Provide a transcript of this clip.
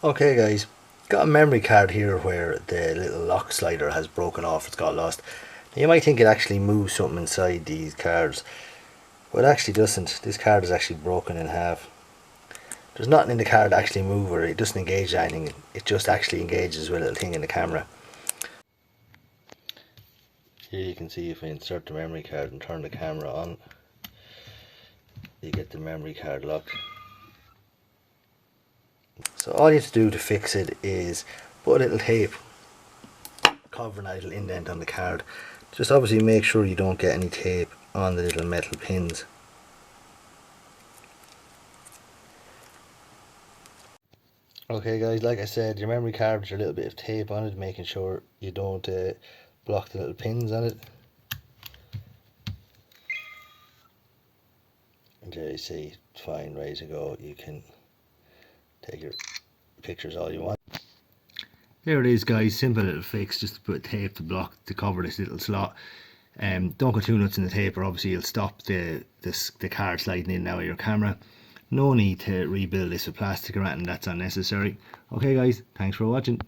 Okay guys, got a memory card here where the little lock slider has broken off, it's got lost. Now you might think it actually moves something inside these cards, but it actually doesn't. This card is actually broken in half. There's nothing in the card to actually move, or it doesn't engage anything, it just actually engages with a little thing in the camera. Here you can see if I insert the memory card and turn the camera on, you get the memory card locked. So all you have to do to fix it is put a little tape covering a little indent on the card. Just obviously make sure you don't get any tape on the little metal pins. Okay guys, like I said, your memory card with a little bit of tape on it, making sure you don't block the little pins on it. And there you see, it's fine, ready to go. You can take your pictures all you want. There it is guys, simple little fix, just to put tape to cover this little slot. Don't go too nuts in the tape or obviously you'll stop the card sliding in now of your camera. No need to rebuild this with plastic or anything, that's unnecessary. Okay guys, thanks for watching.